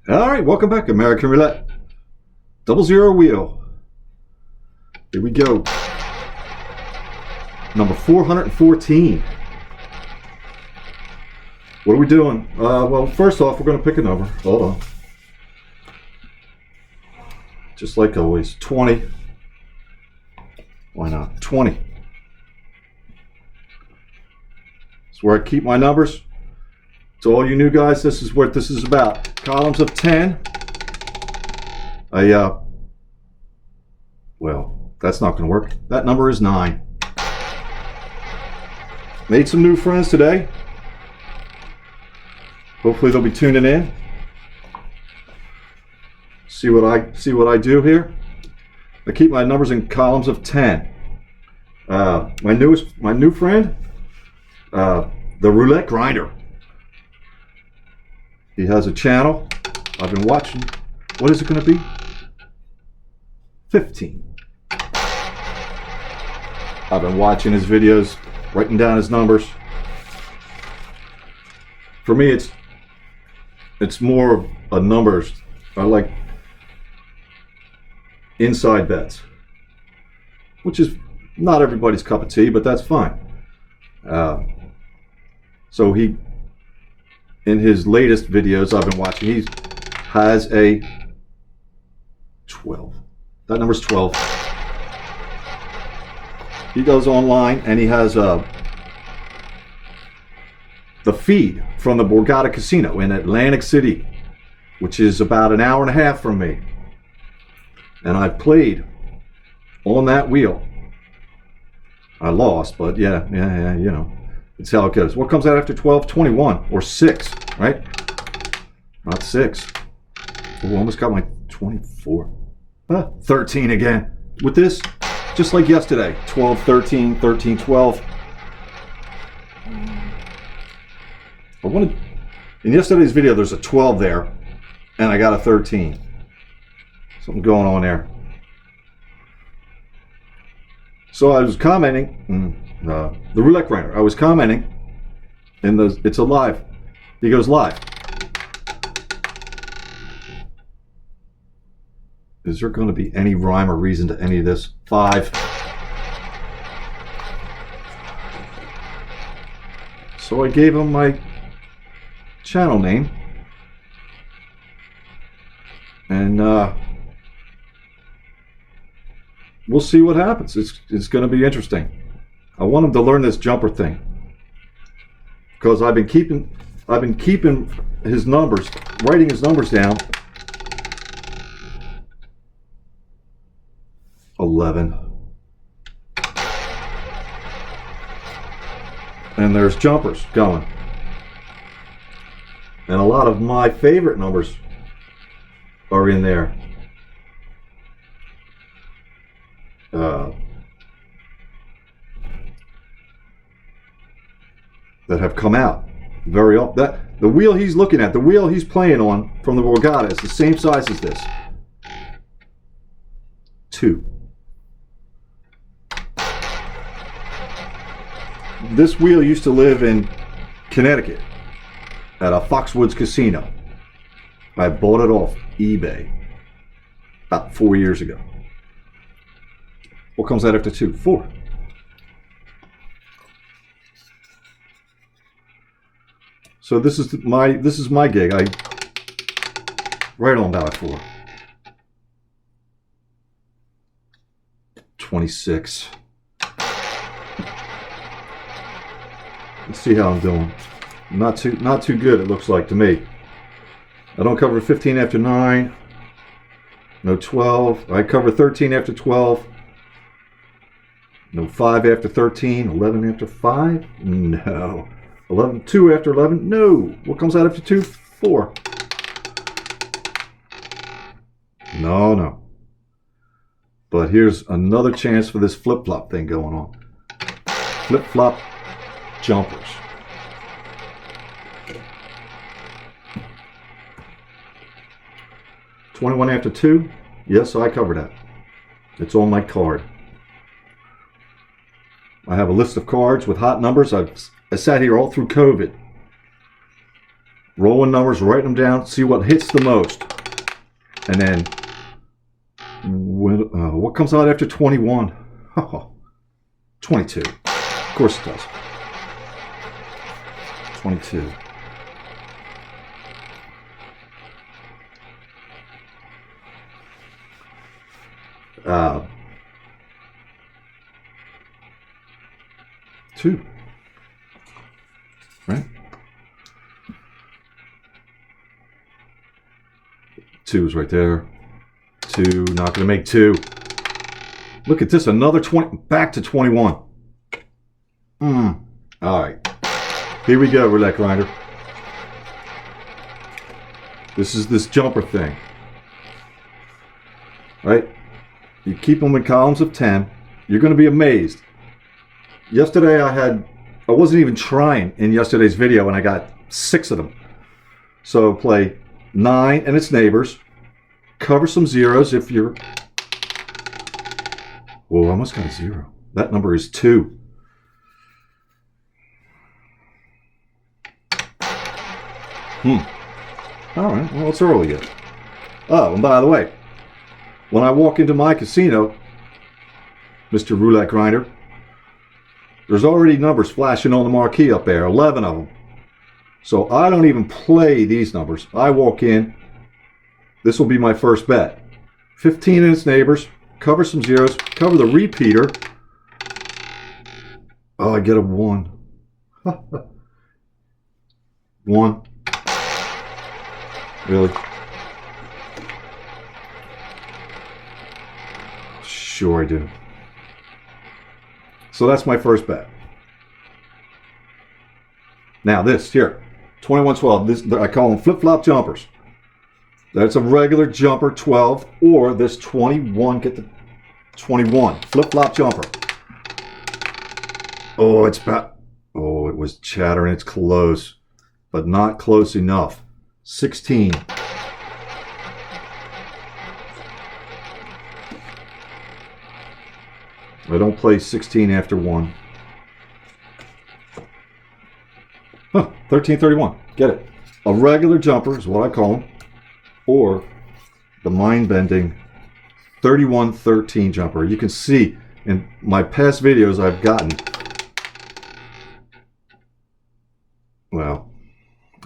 All right, welcome back, American Roulette. 00 wheel. Here we go. Number 414. What are we doing? Well, first off, we're going to pick a number. Hold on. Just like always, 20. Why not? 20. It's where I keep my numbers. So all you new guys, this is what this is about. Columns of 10. Well, that's not going to work. That number is 9. Made some new friends today. Hopefully they'll be tuning in. See what I do here. I keep my numbers in columns of 10. My new friend, the Roulette Grinder. He has a channel. I've been watching. What is it going to be? 15. I've been watching his videos, writing down his numbers. For me, it's more of a numbers. I like inside bets, which is not everybody's cup of tea, but that's fine. So he, in his latest videos I've been watching, he has a 12. That number's 12. He goes online and he has the feed from the Borgata Casino in Atlantic City, which is about an hour and a half from me. And I played on that wheel. I lost, but yeah, you know, it's how it goes. What comes out after 12? 21 or 6, right? Not 6. Oh, almost got my 24. 13 again. With this, just like yesterday, 12, 13, 13, 12. I wanted, in yesterday's video, there's a 12 there, and I got a 13. Something going on there. So I was commenting, the Roulette Grinder. I was commenting, and it's a live. He goes live. Is there going to be any rhyme or reason to any of this? 5. So I gave him my channel name, and we'll see what happens. It's going to be interesting. I want him to learn this jumper thing because I've been keeping his numbers, writing his numbers down. 11. And there's jumpers going. And a lot of my favorite numbers are in there. That have come out very often. The wheel he's looking at, the wheel he's playing on from the Borgata is the same size as this. 2. This wheel used to live in Connecticut at a Foxwoods casino. I bought it off eBay about 4 years ago. What comes out after 2? 4. So this is my gig. I right on about 4. 26. Let's see how I'm doing. Not too good, it looks like to me. I don't cover 15 after 9. No 12. I cover 13 after 12. No 5 after 13. 11 after 5. No. 11. 2 after 11. No. What comes out after 2? 4. No. But here's another chance for this flip-flop thing going on. Flip-flop jumpers. $21 after 2. Yes, I covered that. It's on my card. I have a list of cards with hot numbers. I sat here all through COVID. rolling numbers, writing them down, see what hits the most. And then, what comes out after 21? Oh, 22. Of course it does. 22. Two. Right? 2 is right there. 2, not going to make 2. Look at this, another 20, back to 21. All right. Here we go, roulette grinder. This is this jumper thing. Right? You keep them in columns of 10. You're going to be amazed. Yesterday I wasn't even trying in yesterday's video and I got 6 of them. So play 9 and its neighbors. Cover some zeros if you're... Whoa, I almost got a 0. That number is 2. All right, well, it's early yet. Oh, and by the way, when I walk into my casino, Mr. Roulette Grinder, there's already numbers flashing on the marquee up there, 11 of them. So I don't even play these numbers. I walk in. This will be my first bet. 15 and its neighbors. Cover some zeros. Cover the repeater. Oh, I get a 1. 1. Really? Sure I do. So that's my first bet. Now this here, 21-12. This I call them flip-flop jumpers. That's a regular jumper 12, or this 21. Get the 21 flip-flop jumper. Oh, it's about. Oh, it was chattering. It's close, but not close enough. 16. I don't play 16 after 1. Huh, 13-31. Get it. A regular jumper is what I call them. Or the mind-bending 31-13 jumper. You can see in my past videos I've gotten... Well,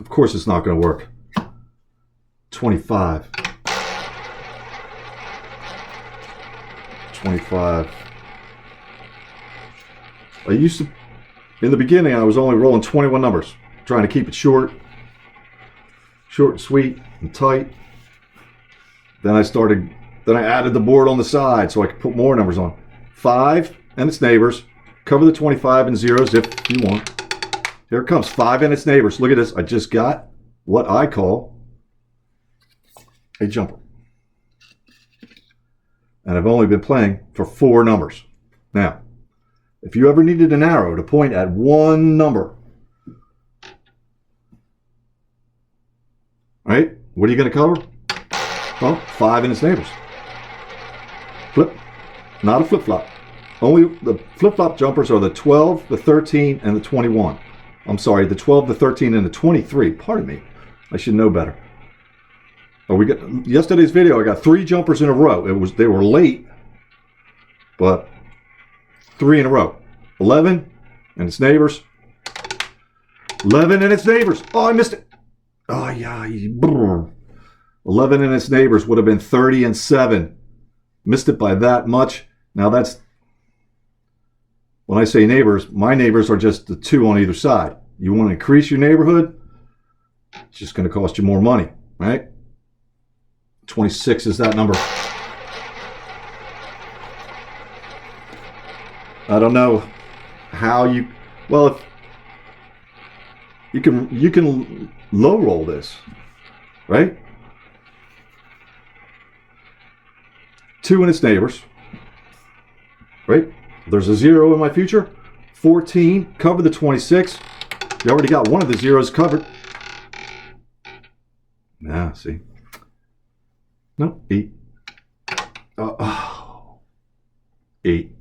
of course it's not going to work. 25. 25. I used to, in the beginning, I was only rolling 21 numbers, trying to keep it short and sweet and tight. Then I added the board on the side so I could put more numbers on. 5 and its neighbors. Cover the 25 and zeros if you want. Here it comes, 5 and its neighbors. Look at this. I just got what I call a jumper. And I've only been playing for 4 numbers. Now, if you ever needed an arrow to point at one number, right? What are you going to cover? Well, 5 and its neighbors. Flip, not a flip-flop. Only the flip-flop jumpers are the 12, the 13, and the 21. I'm sorry, the 12, the 13, and the 23. Pardon me. I should know better. Oh, yesterday's video, I got 3 jumpers in a row. They were late, but 3 in a row. 11 and its neighbors. 11 and its neighbors. Oh, I missed it. Oh, yeah. 11 and its neighbors would have been 30 and 7. Missed it by that much. Now that's, when I say neighbors, my neighbors are just the 2 on either side. You want to increase your neighborhood, it's just going to cost you more money, right? 26 is that number. I don't know how you, well, if you can low roll this, right? 2 and its neighbors, right? There's a 0 in my future. 14, cover the 26. You already got one of the zeros covered. Nah, see. No, 8. 8.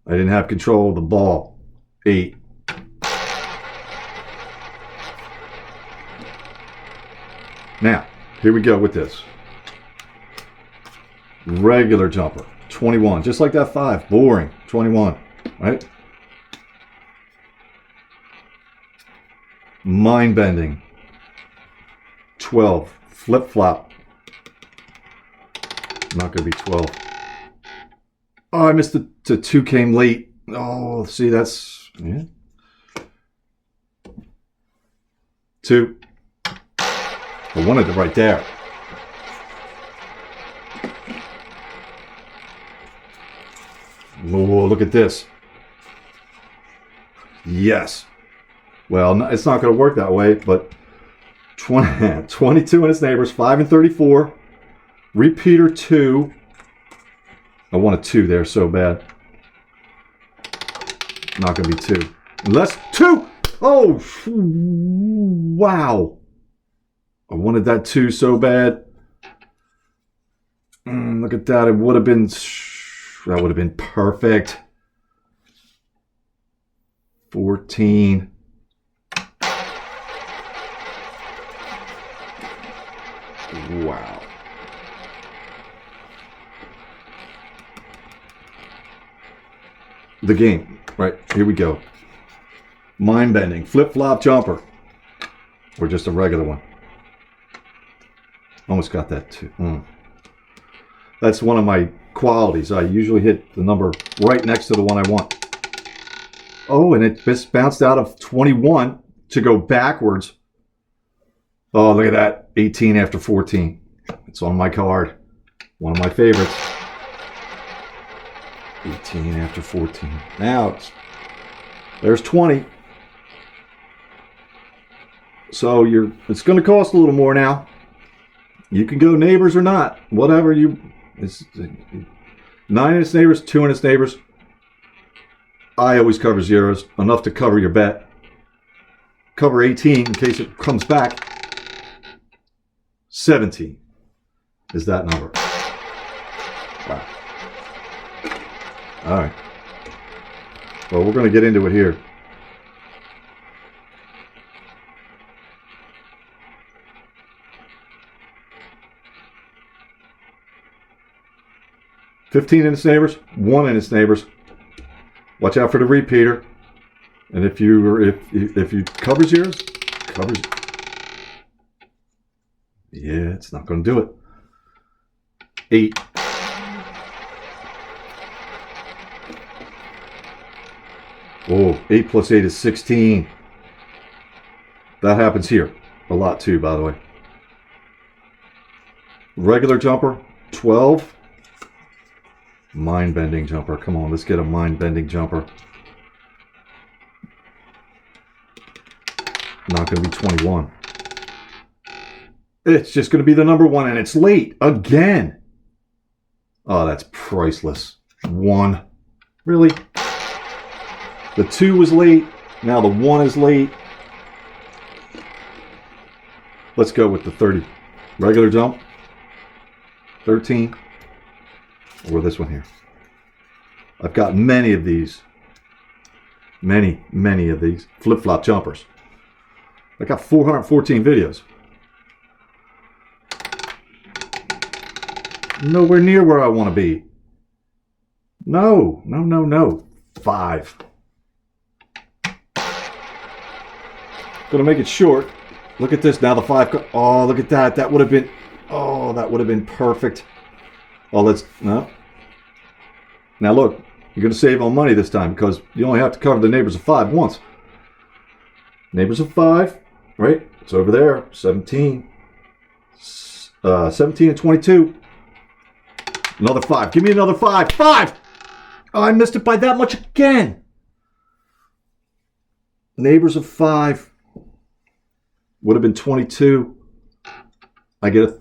I didn't have control of the ball. 8. Now, here we go with this. Regular jumper, 21. Just like that 5. Boring, 21. Right? Mind-bending, 12. Flip-flop. Not going to be 12. Oh, I missed the 2 came late. Oh, see, that's... Yeah. 2. I wanted it right there. Oh, look at this. Yes. Well, it's not going to work that way, but 22 and its neighbors, 5 and 34. Repeater 2. I want a 2 there so bad. Not going to be 2. Unless 2! Oh, wow. I wanted that 2 so bad. Look at that. It would have been... That would have been perfect. 14. Wow. The game. Right, here we go. Mind-bending. Flip-flop jumper. Or just a regular one. Almost got that too. That's one of my qualities. I usually hit the number right next to the one I want. Oh, and it just bounced out of 21 to go backwards. Oh, look at that. 18 after 14. It's on my card. One of my favorites. 18 after 14. Now, there's 20. So it's going to cost a little more now. You can go neighbors or not. Whatever you... It's 9 in its neighbors, 2 in its neighbors. I always cover zeros. Enough to cover your bet. Cover 18 in case it comes back. 17 is that number. Wow. All right. Well, we're going to get into it here. $15 in its neighbors, 1 in its neighbors. Watch out for the repeater. And if you cover zeros, cover. Yeah, it's not going to do it. 8. Oh, 8 plus 8 is 16. That happens here a lot too, by the way. Regular jumper, 12. Mind-bending jumper. Come on, let's get a mind-bending jumper. Not going to be 21. It's just going to be the number 1, and it's late again. Oh, that's priceless. 1. Really? The 2 was late. Now the 1 is late. Let's go with the 30. Regular jump. 13. Or this one here. I've got many of these. Many of these. Flip-flop jumpers. I got 414 videos. Nowhere near where I want to be. No. 5. Gonna make it short. Look at this. Now the 5. Oh, look at that. That would have been... Oh, that would have been perfect. Oh, no. Now look, you're going to save on money this time because you only have to cover the neighbors of 5 once. Neighbors of 5, right? It's over there. 17. 17 and 22. Another 5. Give me another 5. 5! Oh, I missed it by that much again. Neighbors of 5. Would have been 22. I get a...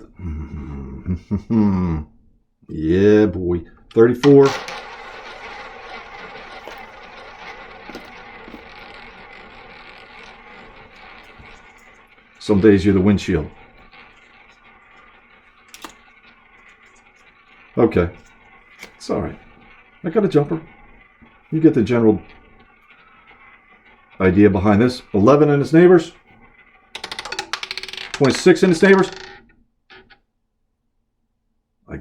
Yeah, boy. 34. Some days you're the windshield. Okay. It's all right. I got a jumper. You get the general idea behind this. 11 in its neighbors. 26 in its neighbors.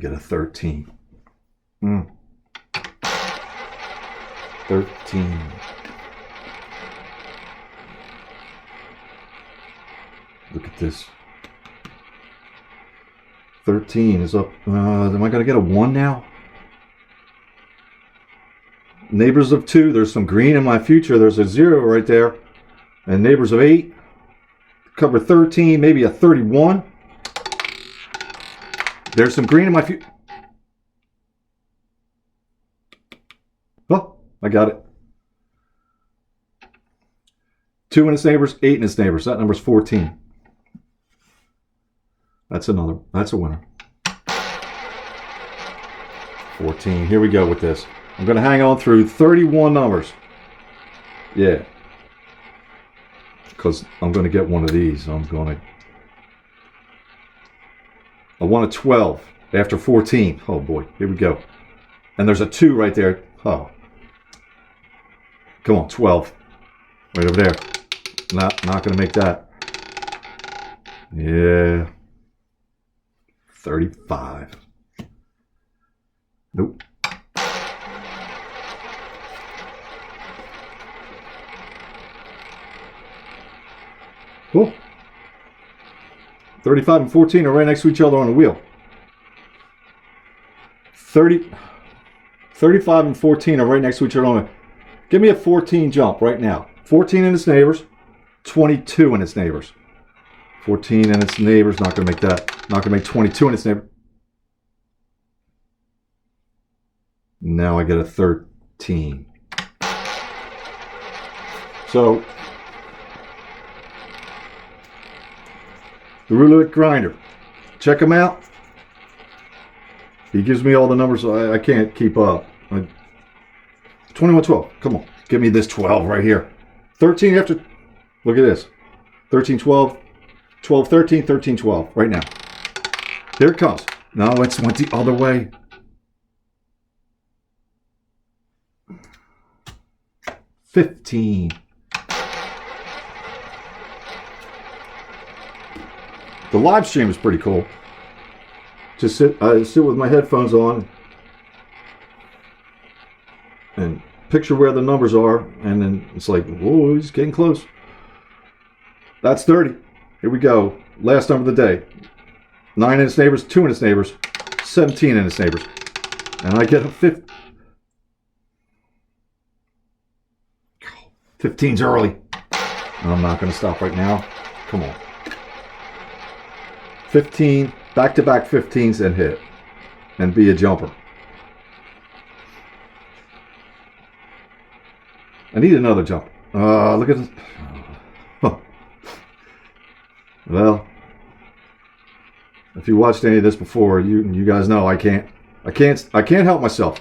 get a 13. 13. Look at this. 13 is up. Am I going to get a 1 now? Neighbors of 2. There's some green in my future. There's a 0 right there. And neighbors of 8. Cover 13. Maybe a 31. There's some green in my future. Oh, I got it. 2 in its neighbors, 8 in its neighbors. That number's 14. That's a winner. 14. Here we go with this. I'm going to hang on through 31 numbers. Yeah. Because I'm going to get one of these. I want a 12 after 14. Oh boy. Here we go. And there's a 2 right there. Oh. Come on, 12. Right over there. Not going to make that. Yeah. 35. Nope. Cool. 35 and 14 are right next to each other on the wheel. 35 and 14 are right next to each other on the... Give me a 14 jump right now. 14 in its neighbors. 22 in its neighbors. 14 in its neighbors. Not going to make that. Not going to make 22 in its neighbor. Now I get a 13. So, the Roulette grinder. Check him out. He gives me all the numbers. I can't keep up. 21-12. Come on. Give me this 12 right here. 13 after. Look at this. 13-12. 12-13. 13-12. Right now. Here it comes. No, it went the other way. 15. The live stream is pretty cool. Just I sit with my headphones on and picture where the numbers are, and then it's like, whoa, he's getting close. That's 30. Here we go. Last number of the day. 9 in its neighbors, 2 in its neighbors, 17 in its neighbors. And I get a 15. 15's early. I'm not going to stop right now. Come on. 15, back-to-back 15s and hit. And be a jumper. I need another jump. Look at this. Well, if you watched any of this before, you guys know I can't help myself.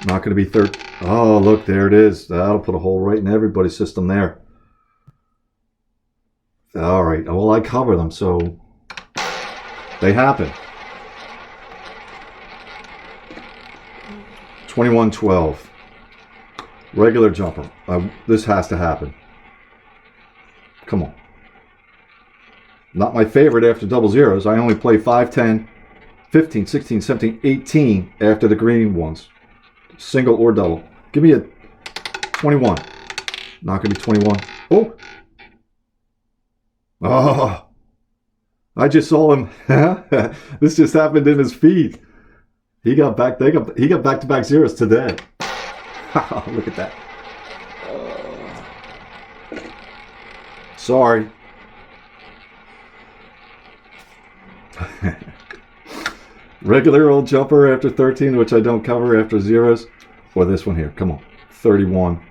Not going to be third. Oh, look, there it is. That'll put a hole right in everybody's system there. All right. Well, I cover them, so they happen. 21-12. Regular jumper. This has to happen. Come on. Not my favorite after double zeros. I only play 5, 10, 15, 16, 17, 18 after the green ones. Single or double. Give me a 21. Not going to be 21. Oh. Oh. I just saw him. This just happened in his feed. He got back-to-back zeros today. Look at that. Sorry. Regular old jumper after 13, which I don't cover after zeros. Or this one here. Come on. 31.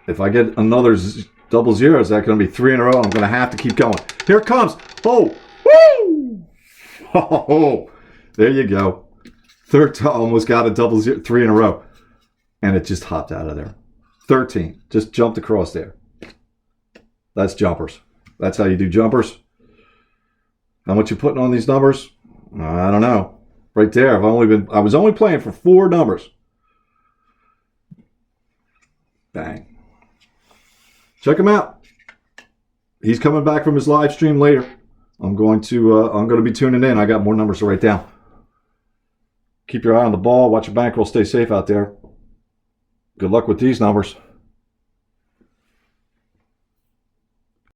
If I get another double zeros, that's going to be 3 in a row. I'm going to have to keep going. Here it comes. Oh. Woo! Oh. There you go. Almost got a double zero, 3 in a row. And it just hopped out of there. 13. Just jumped across there. That's jumpers. That's how you do jumpers. How much you putting on these numbers? I don't know. Right there. I was only playing for 4 numbers. Bang. Check him out. He's coming back from his live stream later. I'm going to be tuning in. I got more numbers to write down. Keep your eye on the ball. Watch your bankroll. Stay safe out there. Good luck with these numbers.